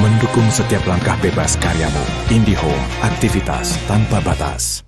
mendukung setiap langkah bebas karyamu. IndiHome, aktivitas tanpa batas.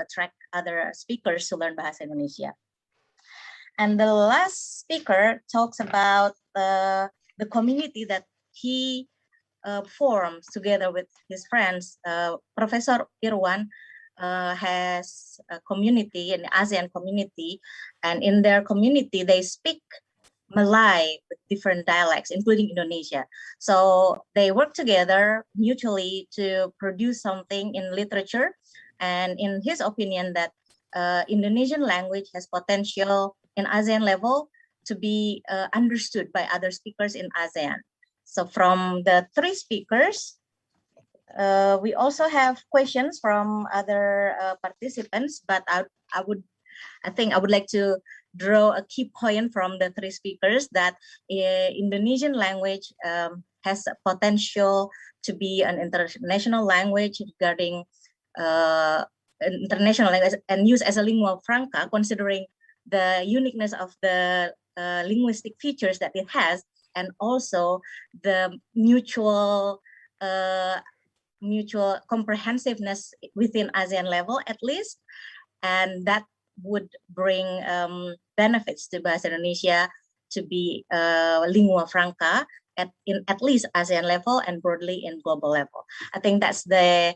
attract other speakers to learn Bahasa Indonesia. And the last speaker talks about the community that he forms together with his friends. Professor Irwan has a community, an ASEAN community, and in their community, they speak Malay with different dialects, including Indonesia. So they work together mutually to produce something in literature. And in his opinion, that Indonesian language has potential in ASEAN level to be understood by other speakers in ASEAN. So from the 3 speakers, we also have questions from other participants, but I think I would like to draw a key point from the 3 speakers that Indonesian language has a potential to be an international language regarding international language and used as a lingua franca, considering the uniqueness of the linguistic features that it has, and also the mutual comprehensiveness within ASEAN level at least, and that would bring benefits to Bahasa Indonesia to be lingua franca at least ASEAN level and broadly in global level. I think that's the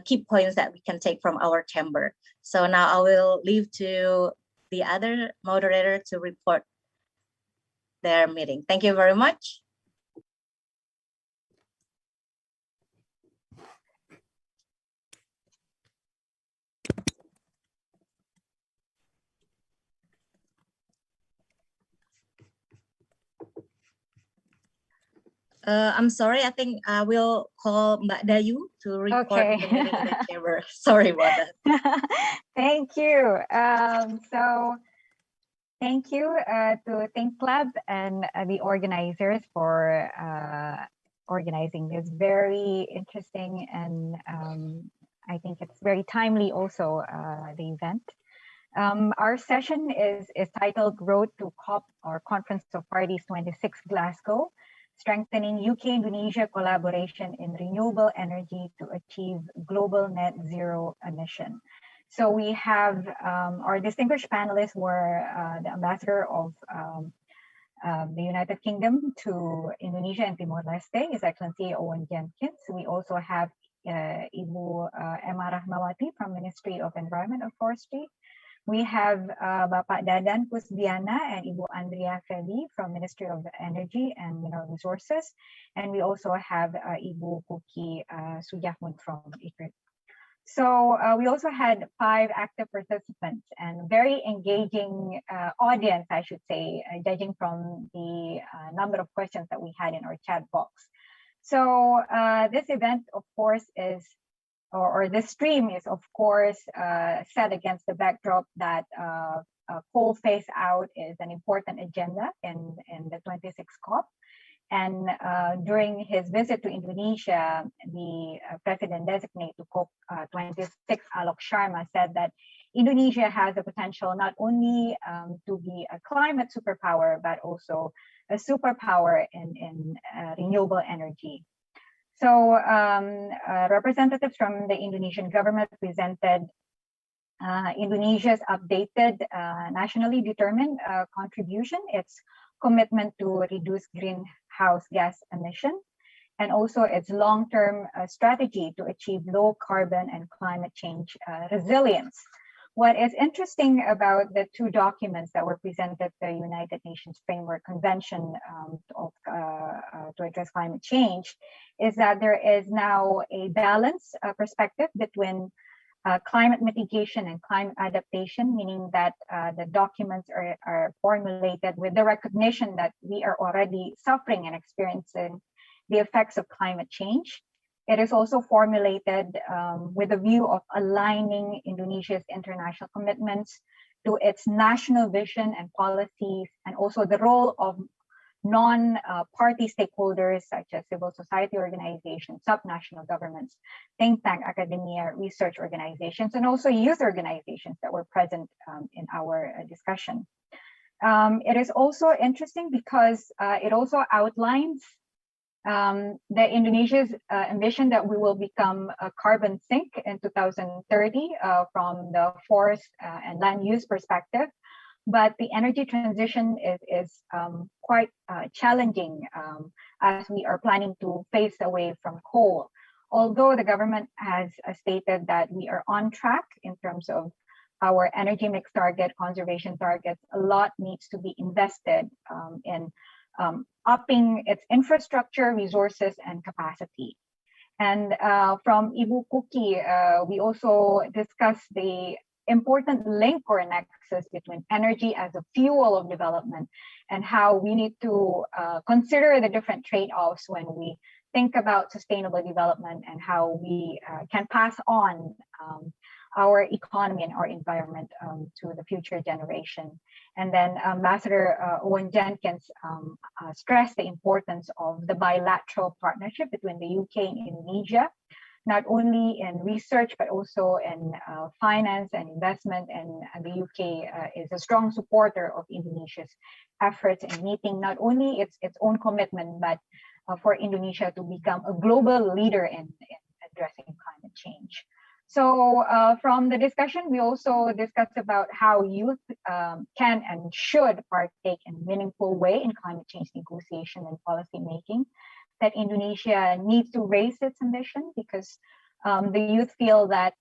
key points that we can take from our chamber. So now I will leave to the other moderator to report their meeting. Thank you very much. I'm sorry, I think I will call Mbak Dayu to report the meeting in the chamber. Sorry about that. Thank you. So thank you to ThinkLab and the organizers for organizing this very interesting and I think it's very timely also, the event. Our session is titled Road to COP or Conference of Parties 26 Glasgow, Strengthening UK-Indonesia Collaboration in Renewable Energy to Achieve Global Net Zero Emission. So we have our distinguished panelists were the ambassador of the United Kingdom to Indonesia and Timor-Leste, His Excellency Owen Jenkins. We also have Ibu Emma Rahmawati from Ministry of Environment and Forestry. We have Bapak Dadan Kusdiana and Ibu Andrea Feli from Ministry of Energy and Mineral Resources. And we also have Ibu Kuki Sujahmun from ICRIT. So we also had 5 active participants and very engaging audience, I should say, judging from the number of questions that we had in our chat box. So this event, of course, is or this stream is, of course, set against the backdrop that coal phase out is an important agenda in the 26th COP. And during his visit to Indonesia, the president-designate to COP26, Alok Sharma, said that Indonesia has the potential not only to be a climate superpower, but also a superpower in renewable energy. So representatives from the Indonesian government presented Indonesia's updated nationally determined contribution, its commitment to reduce greenhouse gas emission, and also its long-term strategy to achieve low carbon and climate change resilience. What is interesting about the 2 documents that were presented, the United Nations Framework Convention to address climate change, is that there is now a balanced perspective between climate mitigation and climate adaptation, meaning that the documents are formulated with the recognition that we are already suffering and experiencing the effects of climate change. It is also formulated with a view of aligning Indonesia's international commitments to its national vision and policies, and also the role of non-party stakeholders such as civil society organizations, subnational governments, think tank, academia, research organizations, and also youth organizations that were present in our discussion. It is also interesting because it also outlines the Indonesia's ambition that we will become a carbon sink in 2030 from the forest and land use perspective. But the energy transition is quite challenging as we are planning to phase away from coal. Although the government has stated that we are on track in terms of our energy mix target, conservation targets, a lot needs to be invested in upping its infrastructure, resources, and capacity. And from Ibu Kuki, we also discussed the important link or nexus between energy as a fuel of development and how we need to consider the different trade-offs when we think about sustainable development and how we can pass on our economy and our environment to the future generation. And then Ambassador Owen Jenkins stressed the importance of the bilateral partnership between the UK and Indonesia, not only in research, but also in finance and investment. And the UK is a strong supporter of Indonesia's efforts in meeting not only its own commitment, but for Indonesia to become a global leader in addressing climate change. So from the discussion, we also discussed about how youth can and should partake in a meaningful way in climate change negotiation and policy making, that Indonesia needs to raise its ambition because the youth feel that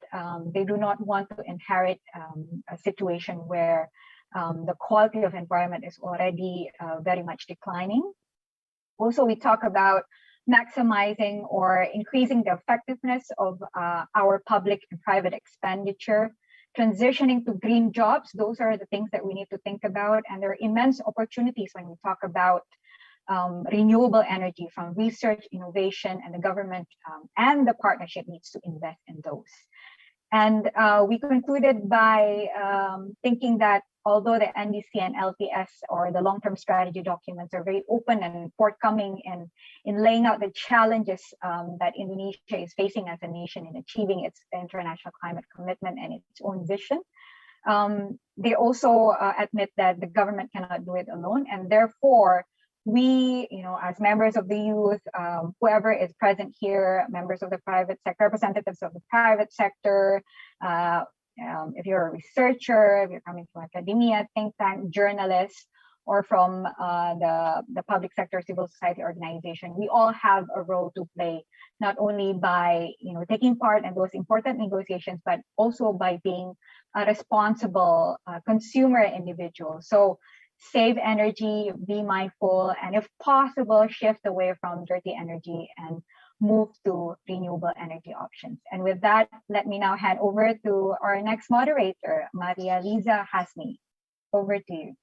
they do not want to inherit a situation where the quality of environment is already very much declining. Also, we talk about maximizing or increasing the effectiveness of our public and private expenditure, transitioning to green jobs. Those are the things that we need to think about. And there are immense opportunities when we talk about renewable energy from research, innovation, and the government and the partnership needs to invest in those. And we concluded by thinking that although the NDC and LTS or the long-term strategy documents are very open and forthcoming in laying out the challenges that Indonesia is facing as a nation in achieving its international climate commitment and its own vision, they also admit that the government cannot do it alone, and therefore we, as members of the youth, whoever is present here, members of the private sector, representatives of the private sector, if you're a researcher, if you're coming from academia, think tank, journalists, or from the public sector, civil society organization, we all have a role to play, not only by taking part in those important negotiations, but also by being a responsible consumer individual. So save energy, be mindful, and if possible, shift away from dirty energy and move to renewable energy options. And with that, let me now hand over to our next moderator, Maria Liza Hasmi. Over to you.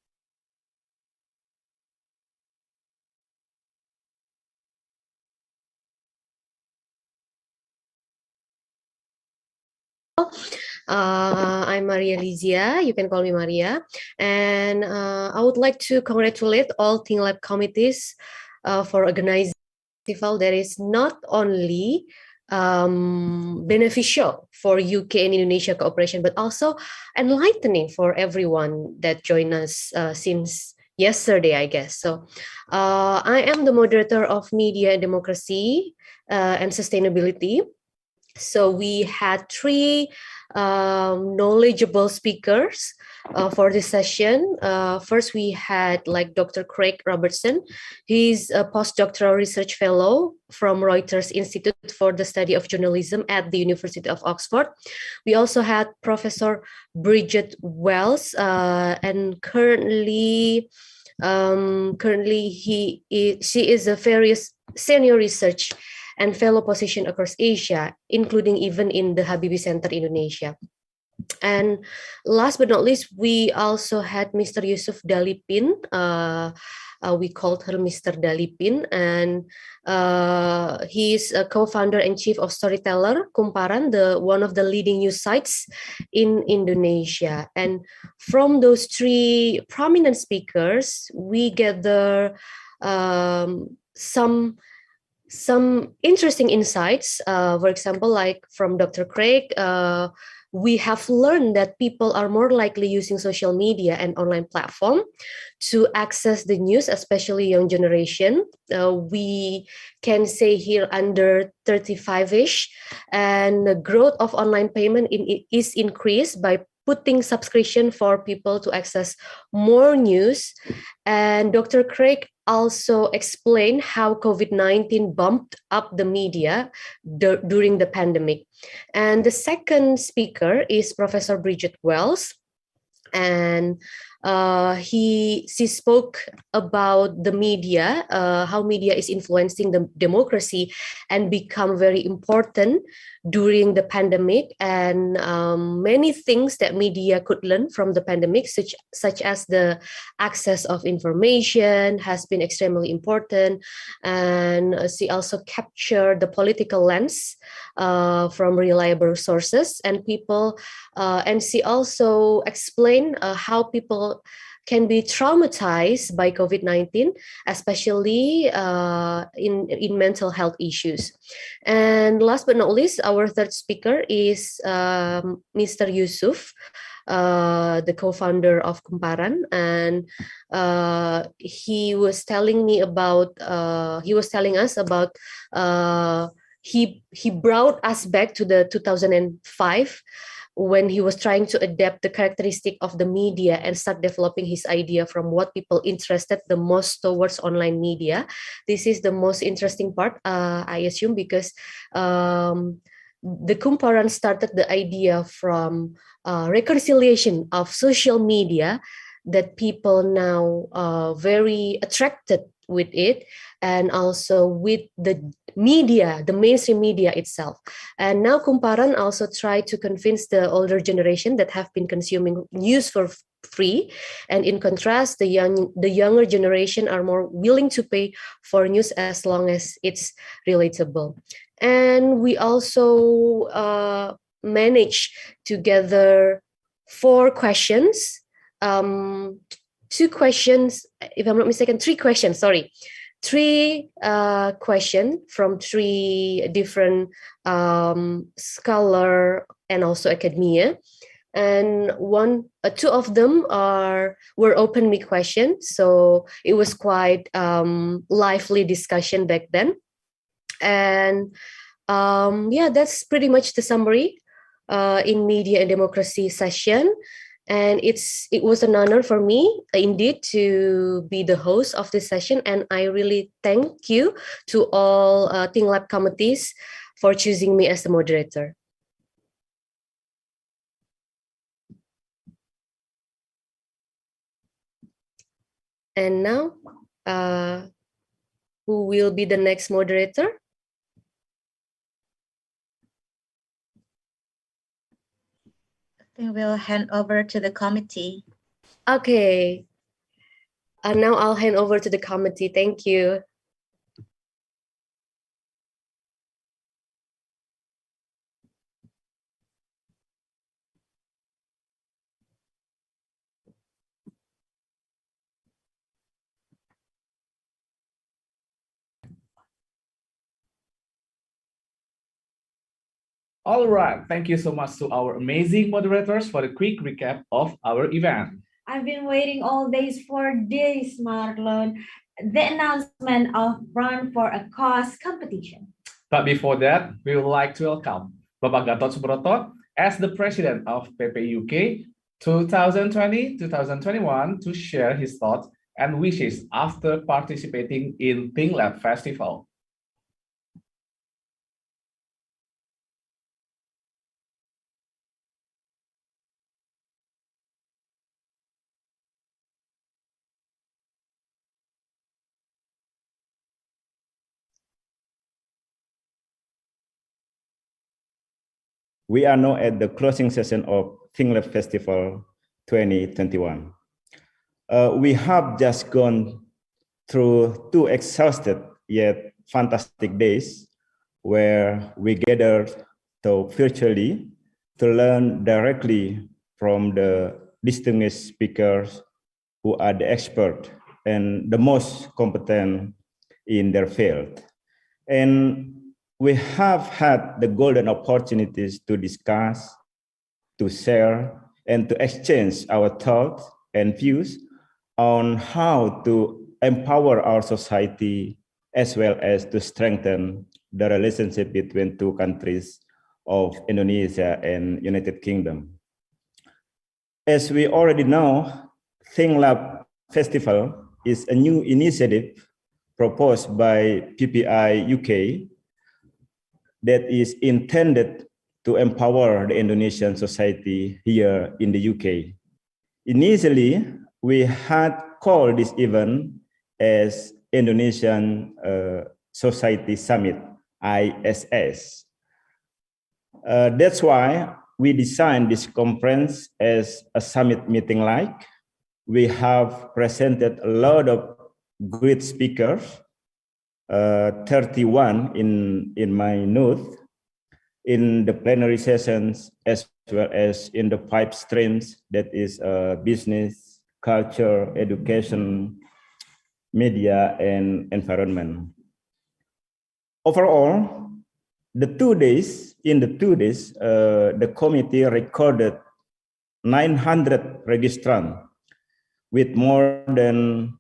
I'm Maria Lizia, you can call me Maria, and I would like to congratulate all ThinkLab committees for organizing a festival that is not only beneficial for UK and Indonesia cooperation, but also enlightening for everyone that joined us since yesterday, I guess. So I am the moderator of Media and Democracy and Sustainability. So we had three knowledgeable speakers for this session. First, we had Dr. Craig Robertson. He's a postdoctoral research fellow from Reuters Institute for the Study of Journalism at the University of Oxford. We also had Professor Bridget Wells, and currently she is a various senior research and fellow position across Asia, including even in the Habibie Center Indonesia. And last but not least, we also had Mr. Yusuf Dalipin. We called her Mr. Dalipin, and he's a co-founder and chief of Storyteller Kumparan, one of the leading news sites in Indonesia. And from those three prominent speakers, we gather some some interesting insights. For example, like from Dr. Craig, we have learned that people are more likely using social media and online platform to access the news, especially young generation. We can say here under 35-ish, and the growth of online payment is increased by putting subscription for people to access more news. And Dr. Craig also explained how COVID-19 bumped up the media during the pandemic. And the second speaker is Professor Bridget Wells, and she spoke about the media, how media is influencing the democracy and become very important during the pandemic, and many things that media could learn from the pandemic, such as the access of information has been extremely important. And she also captured the political lens from reliable sources and people, and she also explained how people can be traumatized by COVID-19, especially in mental health issues. And last but not least, our third speaker is Mr. Yusuf, the co-founder of Kumparan, and he was telling us about he brought us back to the 2005, when he was trying to adapt the characteristic of the media and start developing his idea from what people interested the most towards online media. This is the most interesting part, I assume, because the Kumparan started the idea from reconciliation of social media, that people now are very attracted with it, and also with the media, the mainstream media itself. And now Kumparan also tried to convince the older generation that have been consuming news for free, and in contrast, the younger generation are more willing to pay for news as long as it's relatable. And we also managed to gather 4 questions, 2 questions, if I'm not mistaken, 3 questions, sorry. 3 questions from 3 different scholar and also academia, and 2 of them were open mic questions, so it was quite lively discussion back then. And yeah, that's pretty much the summary in media and democracy session. And it was an honor for me, indeed, to be the host of this session. And I really thank you to all ThinkLab committees for choosing me as the moderator. And now, who will be the next moderator? I think we'll hand over to the committee. Okay. Now I'll hand over to the committee. Thank you. All right, thank you so much to our amazing moderators for the quick recap of our event. I've been waiting all days for this, Marlon, the announcement of Run for a Cause competition. But before that, we would like to welcome Bapak Gatot Subroto as the president of PPUK 2020-2021 to share his thoughts and wishes after participating in ThinkLab Festival. We are now at the closing session of ThinkLab Festival 2021. We have just gone through 2 exhausted yet fantastic days where we gathered virtually to learn directly from the distinguished speakers who are the expert and the most competent in their field. And we have had the golden opportunities to discuss, to share, and to exchange our thoughts and views on how to empower our society as well as to strengthen the relationship between two countries of Indonesia and United Kingdom. As we already know, ThinkLab Festival is a new initiative proposed by PPI UK that is intended to empower the Indonesian society here in the UK. Initially, we had called this event as Indonesian Society Summit, ISS. That's why we designed this conference as a summit meeting like. We have presented a lot of great speakers, 31 in my note, in the plenary sessions as well as in the 5 streams, that is business, culture, education, media, and environment. Overall, in the 2 days, the committee recorded 900 registrants with more than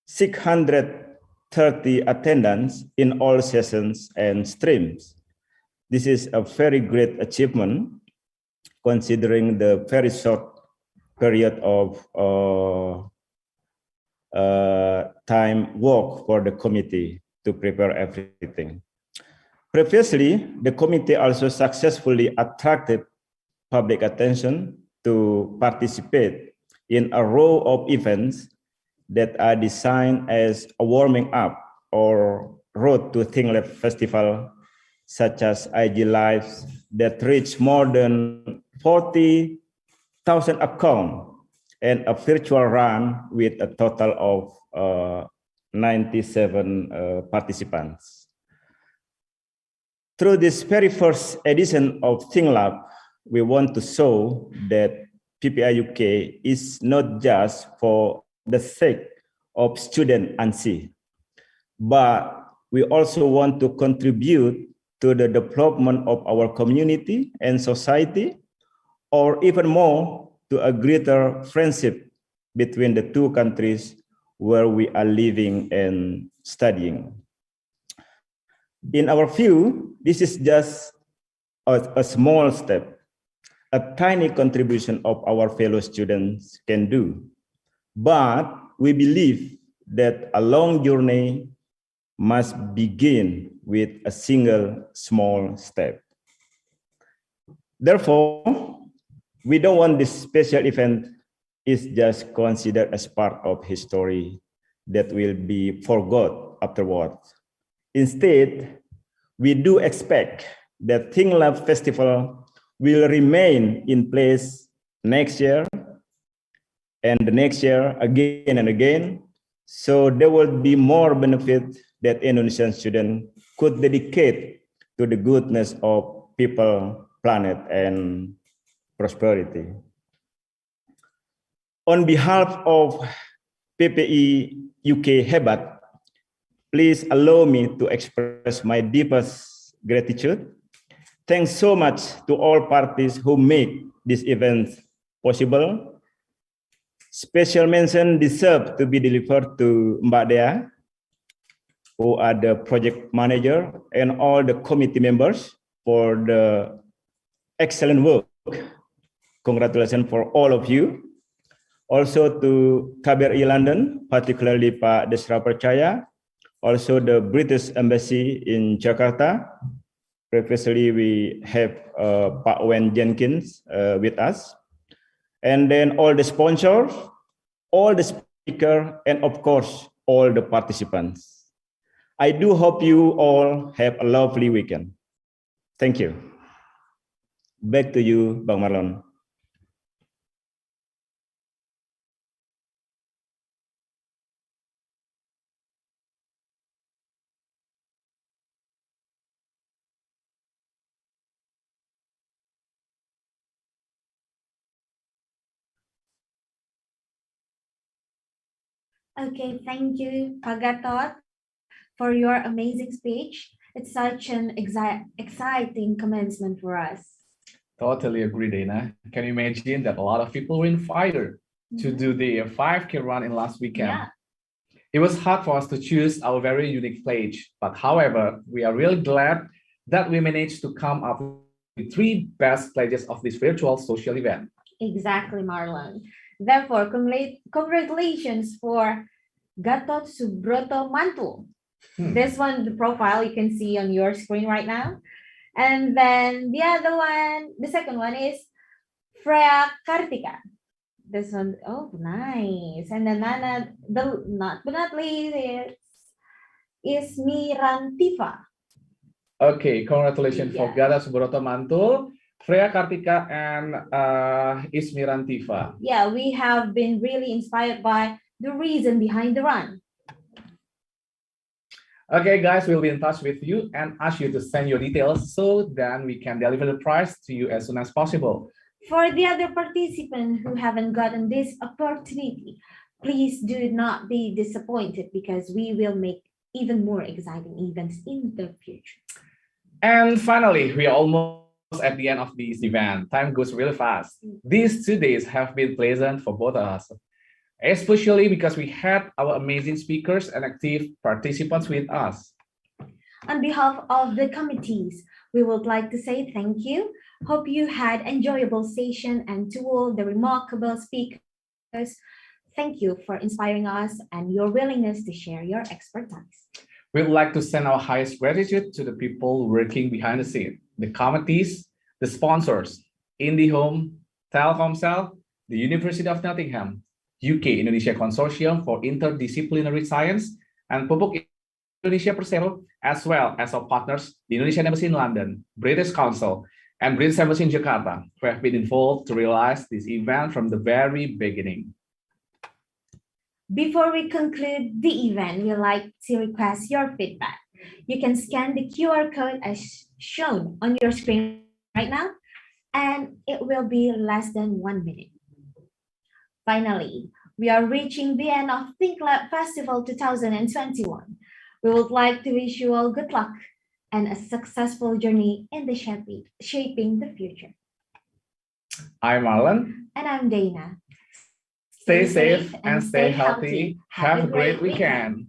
630 attendants in all sessions and streams. This is a very great achievement considering the very short period of time work for the committee to prepare everything. Previously, the committee also successfully attracted public attention to participate in a row of events that are designed as a warming up or road to ThinkLab Festival, such as IG Lives that reach more than 40,000 accounts and a virtual run with a total of 97 participants. Through this very first edition of ThinkLab, we want to show that PPI UK is not just for the sake of student and see, but we also want to contribute to the development of our community and society, or even more, to a greater friendship between the two countries where we are living and studying. In our view, this is just a small step, a tiny contribution of our fellow students can do. But we believe that a long journey must begin with a single small step. Therefore, we don't want this special event is just considered as part of history that will be forgot afterwards. Instead, we do expect that ThinkLab Festival will remain in place next year and the next year again and again. So there will be more benefit that Indonesian students could dedicate to the goodness of people, planet, and prosperity. On behalf of PPI UK Hebat, please allow me to express my deepest gratitude. Thanks so much to all parties who make this event possible. Special mention deserves to be delivered to Mbak Dea, who are the project manager, and all the committee members for the excellent work. Congratulations for all of you. Also to KBRI London, particularly Pak Desra Percaya, also the British Embassy in Jakarta. Previously, we have Pak Wen Jenkins with us. And then all the sponsors, all the speakers, and of course, all the participants. I do hope you all have a lovely weekend. Thank you. Back to you, Bang Marlon. Okay, thank you, Pak Gatot, for your amazing speech. It's such an exciting commencement for us. Totally agree, Dana. Can you imagine that a lot of people were inspired to do the 5K run in last weekend? Yeah. It was hard for us to choose our very unique pledge, but however, we are really glad that we managed to come up with 3 best pledges of this virtual social event. Exactly, Marlon. Therefore, congratulations for Gatot Subroto Mantul. This one, the profile you can see on your screen right now. And then the other one, the second one is Freya Kartika. This one, oh, nice. And then not but not least is Mirantifa. Okay, congratulations for Yeah. Gatot Subroto Mantul, Freya Kartika, and Ismirantifa. Yeah, we have been really inspired by the reason behind the run. Okay, guys, we'll be in touch with you and ask you to send your details so then we can deliver the prize to you as soon as possible. For the other participants who haven't gotten this opportunity, please do not be disappointed because we will make even more exciting events in the future. And finally, we are almost at the end of this event. Time goes really fast. These 2 days have been pleasant for both of us, especially because we had our amazing speakers and active participants with us. On behalf of the committees, we would like to say thank you. Hope you had enjoyable session, and to all the remarkable speakers, thank you for inspiring us and your willingness to share your expertise. We would like to send our highest gratitude to the people working behind the scene, the committees, the sponsors, IndiHome, Telkomsel, the University of Nottingham, UK Indonesia Consortium for Interdisciplinary Science, and Pupuk Indonesia Persero, as well as our partners, the Indonesian Embassy in London, British Council, and British Embassy in Jakarta, who have been involved to realize this event from the very beginning. Before we conclude the event, we'd like to request your feedback. You can scan the QR code as shown on your screen right now, and it will be less than 1 minute. Finally, we are reaching the end of ThinkLab Festival 2021. We would like to wish you all good luck and a successful journey in the shaping the future. I'm Marlon. And I'm Dana. Stay safe and stay healthy. Have a great weekend.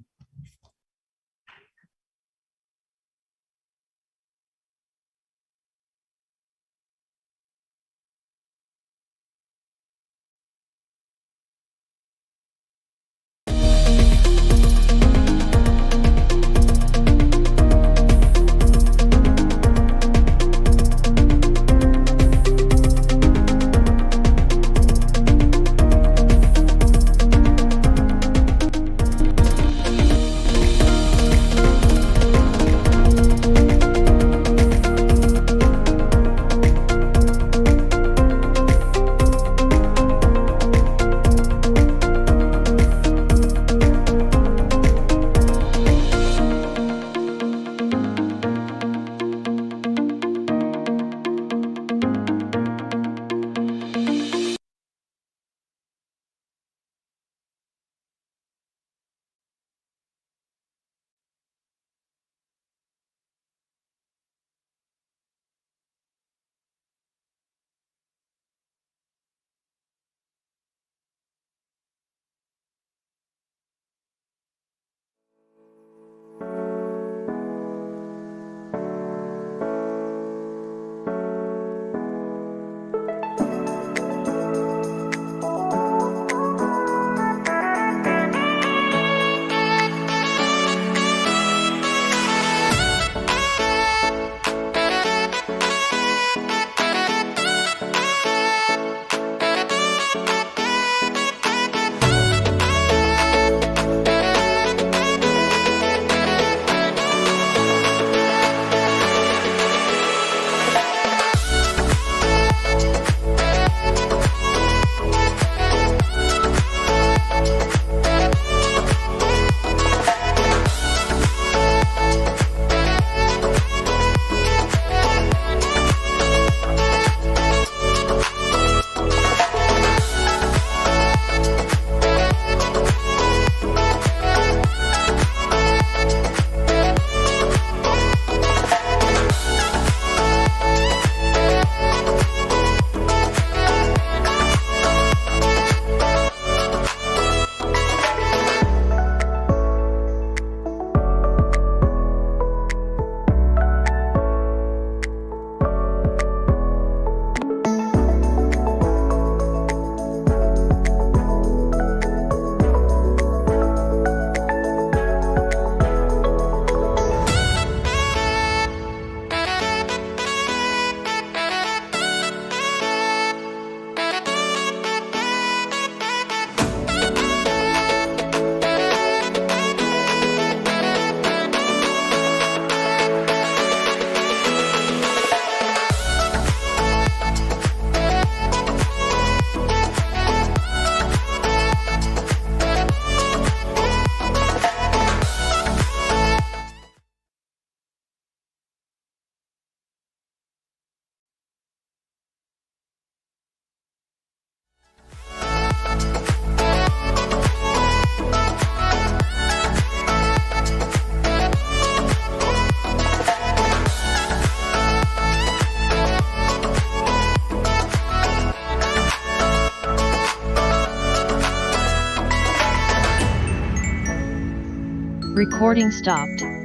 Recording stopped.